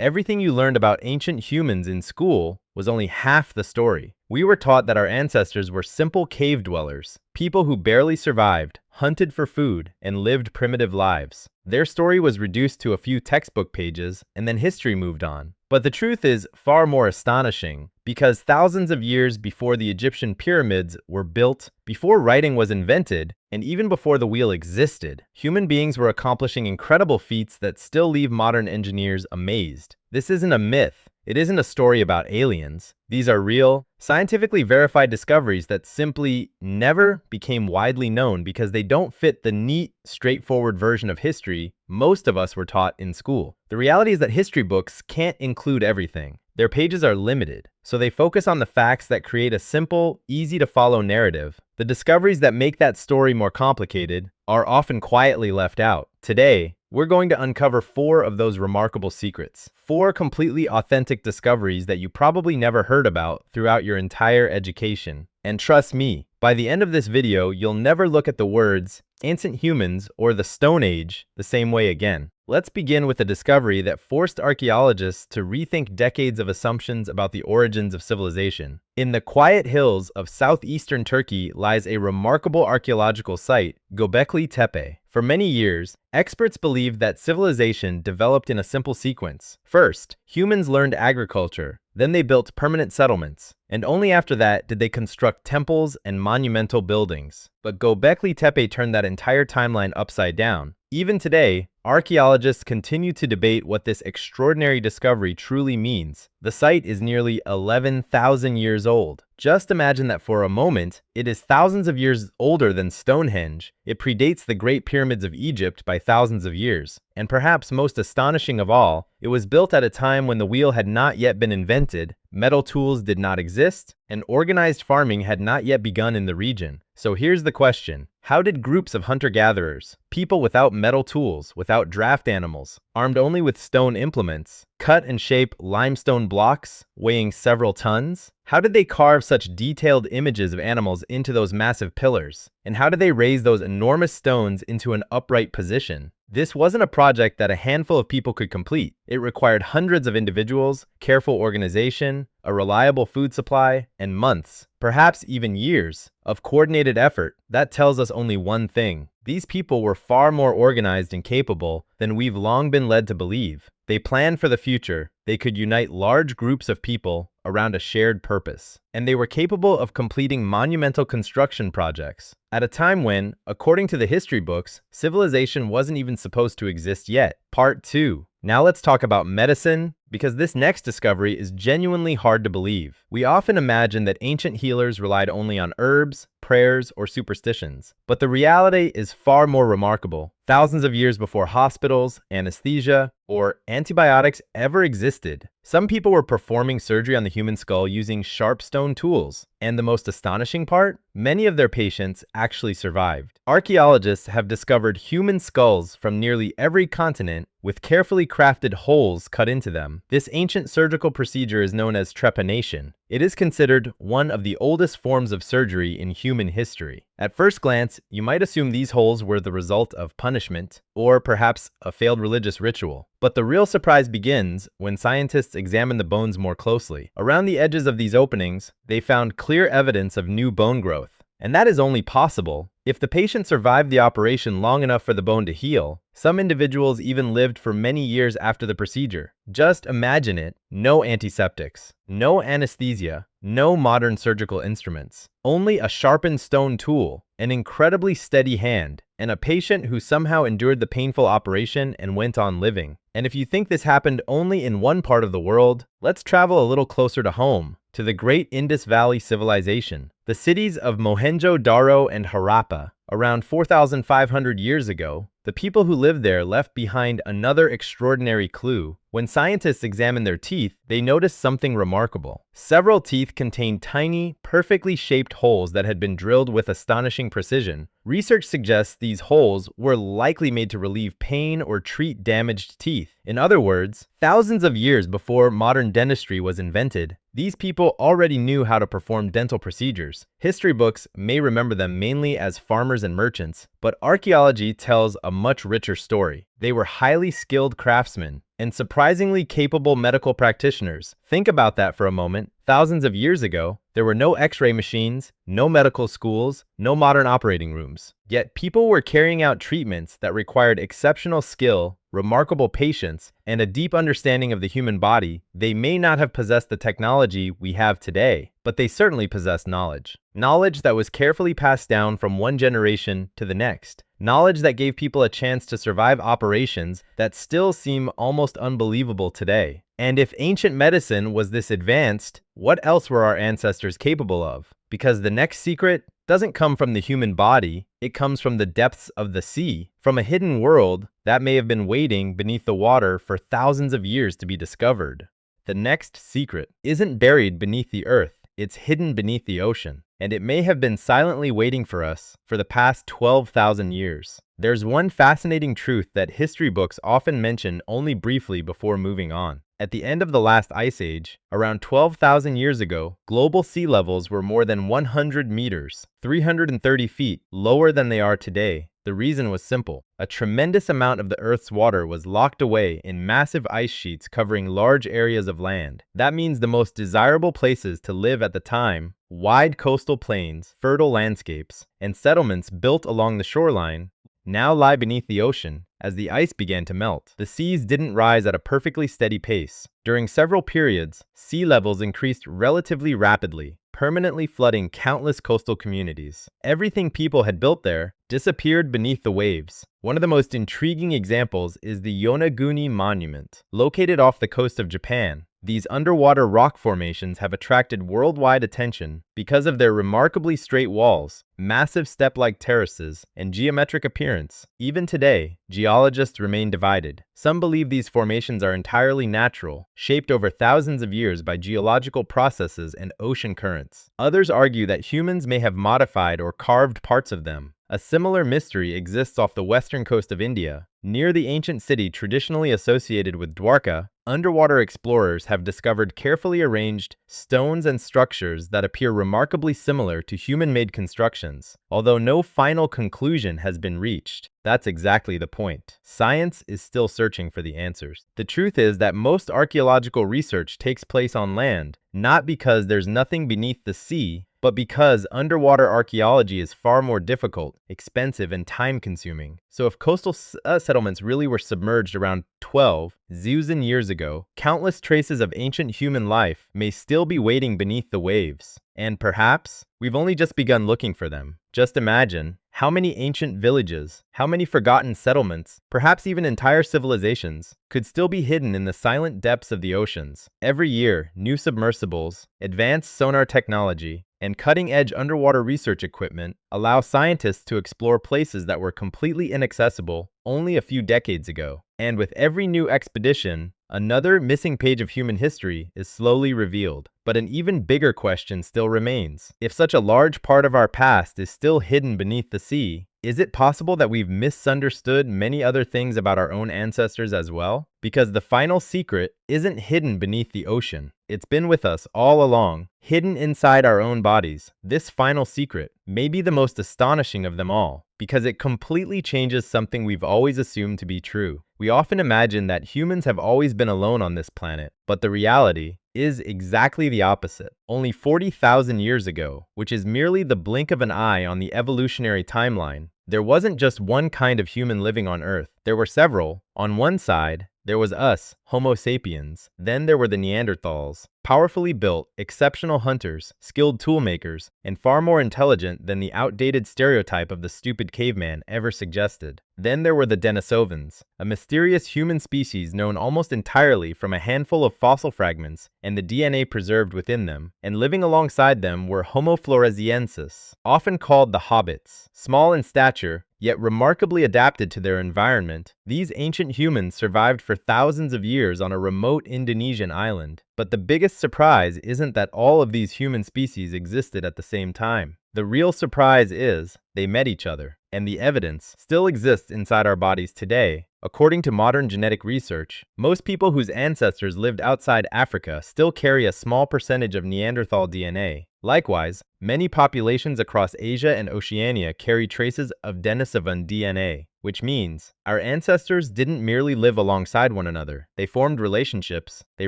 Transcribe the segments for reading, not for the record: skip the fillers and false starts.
everything you learned about ancient humans in school was only half the story. We were taught that our ancestors were simple cave dwellers, people who barely survived, hunted for food, and lived primitive lives. Their story was reduced to a few textbook pages, and then history moved on. But the truth is far more astonishing, because thousands of years before the Egyptian pyramids were built, before writing was invented, and even before the wheel existed, human beings were accomplishing incredible feats that still leave modern engineers amazed. This isn't a myth. It isn't a story about aliens. These are real, scientifically verified discoveries that simply never became widely known because they don't fit the neat, straightforward version of history most of us were taught in school. The reality is that history books can't include everything. Their pages are limited, so they focus on the facts that create a simple, easy-to-follow narrative. The discoveries that make that story more complicated are often quietly left out. Today, we're going to uncover 4 of those remarkable secrets. 4 completely authentic discoveries that you probably never heard about throughout your entire education. And trust me, by the end of this video, you'll never look at the words ancient humans or the Stone Age the same way again. Let's begin with a discovery that forced archaeologists to rethink decades of assumptions about the origins of civilization. In the quiet hills of southeastern Turkey lies a remarkable archaeological site, Gobekli Tepe. For many years, experts believed that civilization developed in a simple sequence. First, humans learned agriculture, then they built permanent settlements, and only after that did they construct temples and monumental buildings. But Gobekli Tepe turned that entire timeline upside down. Even today, archaeologists continue to debate what this extraordinary discovery truly means. The site is nearly 11,000 years old. Just imagine that for a moment, it is thousands of years older than Stonehenge. It predates the Great Pyramids of Egypt by thousands of years. And perhaps most astonishing of all, it was built at a time when the wheel had not yet been invented, metal tools did not exist, and organized farming had not yet begun in the region. So here's the question. How did groups of hunter-gatherers, people without metal tools, without draft animals, armed only with stone implements, cut and shape limestone blocks weighing several tons? How did they carve such detailed images of animals into those massive pillars? And how did they raise those enormous stones into an upright position? This wasn't a project that a handful of people could complete. It required hundreds of individuals, careful organization, a reliable food supply, and months, perhaps even years, of coordinated effort. That tells us only one thing. These people were far more organized and capable than we've long been led to believe. They planned for the future. They could unite large groups of people around a shared purpose. And they were capable of completing monumental construction projects at a time when, according to the history books, civilization wasn't even supposed to exist yet. Part 2. Now let's talk about medicine, because this next discovery is genuinely hard to believe. We often imagine that ancient healers relied only on herbs, prayers, or superstitions. But the reality is far more remarkable. Thousands of years before hospitals, anesthesia, or antibiotics ever existed, some people were performing surgery on the human skull using sharp stone tools. And the most astonishing part? Many of their patients actually survived. Archaeologists have discovered human skulls from nearly every continent with carefully crafted holes cut into them. This ancient surgical procedure is known as trepanation. It is considered one of the oldest forms of surgery in human history. At first glance, you might assume these holes were the result of punishment, or perhaps a failed religious ritual. But the real surprise begins when scientists examine the bones more closely. Around the edges of these openings, they found clear evidence of new bone growth. And that is only possible if the patient survived the operation long enough for the bone to heal. Some individuals even lived for many years after the procedure. Just imagine it. No antiseptics, no anesthesia, no modern surgical instruments. Only a sharpened stone tool, an incredibly steady hand, and a patient who somehow endured the painful operation and went on living. And if you think this happened only in one part of the world, let's travel a little closer to home, to the great Indus Valley civilization. The cities of Mohenjo-daro and Harappa, around 4,500 years ago, the people who lived there left behind another extraordinary clue. When scientists examined their teeth, they noticed something remarkable. Several teeth contained tiny, perfectly shaped holes that had been drilled with astonishing precision. Research suggests these holes were likely made to relieve pain or treat damaged teeth. In other words, thousands of years before modern dentistry was invented, these people already knew how to perform dental procedures. History books may remember them mainly as farmers and merchants, but archaeology tells a much richer story. They were highly skilled craftsmen and surprisingly capable medical practitioners. Think about that for a moment. Thousands of years ago, there were no X-ray machines, no medical schools, no modern operating rooms. Yet people were carrying out treatments that required exceptional skill, remarkable patience, and a deep understanding of the human body. They may not have possessed the technology we have today, but they certainly possessed knowledge. Knowledge that was carefully passed down from one generation to the next. Knowledge that gave people a chance to survive operations that still seem almost unbelievable today. And if ancient medicine was this advanced, what else were our ancestors capable of? Because the next secret doesn't come from the human body, it comes from the depths of the sea, from a hidden world that may have been waiting beneath the water for thousands of years to be discovered. The next secret isn't buried beneath the earth, it's hidden beneath the ocean, and it may have been silently waiting for us for the past 12,000 years. There's one fascinating truth that history books often mention only briefly before moving on. At the end of the last ice age, around 12,000 years ago, global sea levels were more than 100 meters, 330 feet, lower than they are today. The reason was simple. A tremendous amount of the Earth's water was locked away in massive ice sheets covering large areas of land. That means the most desirable places to live at the time, wide coastal plains, fertile landscapes, and settlements built along the shoreline, now lie beneath the ocean. As the ice began to melt, the seas didn't rise at a perfectly steady pace. During several periods, sea levels increased relatively rapidly, permanently flooding countless coastal communities. Everything people had built there disappeared beneath the waves. One of the most intriguing examples is the Yonaguni Monument, located off the coast of Japan. These underwater rock formations have attracted worldwide attention because of their remarkably straight walls, massive step-like terraces, and geometric appearance. Even today, geologists remain divided. Some believe these formations are entirely natural, shaped over thousands of years by geological processes and ocean currents. Others argue that humans may have modified or carved parts of them. A similar mystery exists off the western coast of India. Near the ancient city traditionally associated with Dwarka, underwater explorers have discovered carefully arranged stones and structures that appear remarkably similar to human-made constructions. Although no final conclusion has been reached, that's exactly the point. Science is still searching for the answers. The truth is that most archaeological research takes place on land, not because there's nothing beneath the sea, but because underwater archaeology is far more difficult, expensive, and time-consuming. So if coastal settlements really were submerged around 12,000 years ago, countless traces of ancient human life may still be waiting beneath the waves. And perhaps we've only just begun looking for them. Just imagine how many ancient villages, how many forgotten settlements, perhaps even entire civilizations, could still be hidden in the silent depths of the oceans. Every year, new submersibles, advanced sonar technology, and cutting-edge underwater research equipment allow scientists to explore places that were completely inaccessible only a few decades ago. And with every new expedition, another missing page of human history is slowly revealed. But an even bigger question still remains. If such a large part of our past is still hidden beneath the sea, is it possible that we've misunderstood many other things about our own ancestors as well? Because the final secret isn't hidden beneath the ocean. It's been with us all along, hidden inside our own bodies. This final secret may be the most astonishing of them all, because it completely changes something we've always assumed to be true. We often imagine that humans have always been alone on this planet, but the reality is exactly the opposite. Only 40,000 years ago, which is merely the blink of an eye on the evolutionary timeline, there wasn't just one kind of human living on Earth. There were several. On one side, there was us, Homo sapiens. Then there were the Neanderthals, powerfully built, exceptional hunters, skilled toolmakers, and far more intelligent than the outdated stereotype of the stupid caveman ever suggested. Then there were the Denisovans, a mysterious human species known almost entirely from a handful of fossil fragments and the DNA preserved within them. And living alongside them were Homo floresiensis, often called the hobbits. Small in stature, yet remarkably adapted to their environment, these ancient humans survived for thousands of years on a remote Indonesian island. But the biggest surprise isn't that all of these human species existed at the same time. The real surprise is they met each other, and the evidence still exists inside our bodies today. According to modern genetic research, most people whose ancestors lived outside Africa still carry a small percentage of Neanderthal DNA. Likewise, many populations across Asia and Oceania carry traces of Denisovan DNA. which means our ancestors didn't merely live alongside one another. They formed relationships, they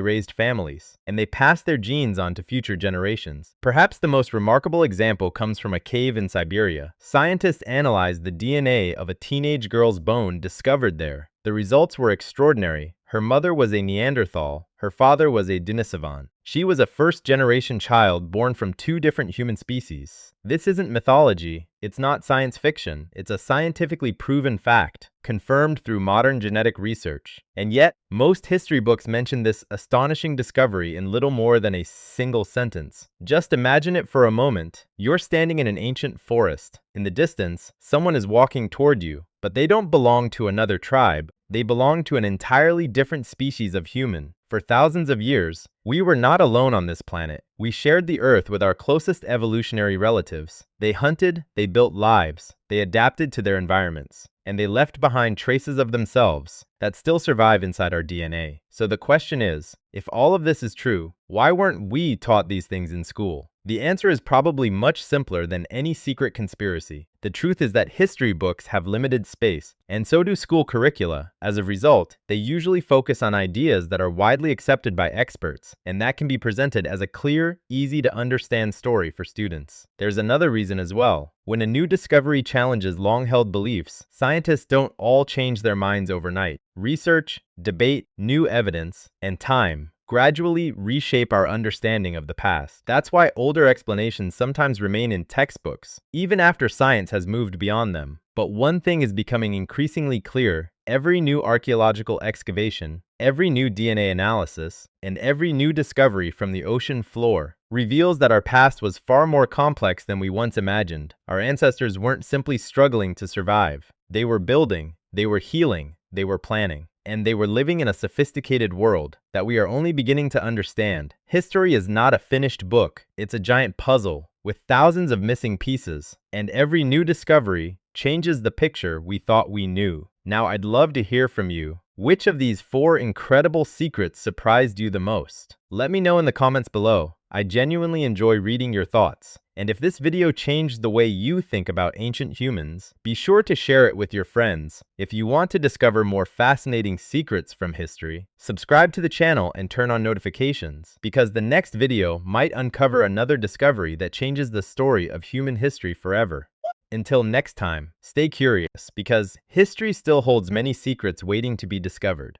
raised families, and they passed their genes on to future generations. Perhaps the most remarkable example comes from a cave in Siberia. Scientists analyzed the DNA of a teenage girl's bone discovered there. The results were extraordinary. Her mother was a Neanderthal, her father was a Denisovan. She was a first-generation child born from two different human species. This isn't mythology, it's not science fiction, it's a scientifically proven fact, confirmed through modern genetic research. And yet, most history books mention this astonishing discovery in little more than a single sentence. Just imagine it for a moment. You're standing in an ancient forest. In the distance, someone is walking toward you, but they don't belong to another tribe. They belong to an entirely different species of human. For thousands of years, we were not alone on this planet. We shared the Earth with our closest evolutionary relatives. They hunted, they built lives, they adapted to their environments, and they left behind traces of themselves that still survive inside our DNA. So the question is, if all of this is true, why weren't we taught these things in school? The answer is probably much simpler than any secret conspiracy. The truth is that history books have limited space, and so do school curricula. As a result, they usually focus on ideas that are widely accepted by experts, and that can be presented as a clear, easy to understand story for students. There's another reason as well. When a new discovery challenges long-held beliefs, scientists don't all change their minds overnight. Research, debate, new evidence, and time gradually reshape our understanding of the past. That's why older explanations sometimes remain in textbooks, even after science has moved beyond them. But one thing is becoming increasingly clear: every new archaeological excavation, every new DNA analysis, and every new discovery from the ocean floor reveals that our past was far more complex than we once imagined. Our ancestors weren't simply struggling to survive. They were building, they were healing, they were planning. And they were living in a sophisticated world that we are only beginning to understand. History is not a finished book, it's a giant puzzle with thousands of missing pieces, and every new discovery changes the picture we thought we knew. Now I'd love to hear from you. Which of these 4 incredible secrets surprised you the most? Let me know in the comments below. I genuinely enjoy reading your thoughts. And if this video changed the way you think about ancient humans, be sure to share it with your friends. If you want to discover more fascinating secrets from history, subscribe to the channel and turn on notifications, because the next video might uncover another discovery that changes the story of human history forever. Until next time, stay curious, because history still holds many secrets waiting to be discovered.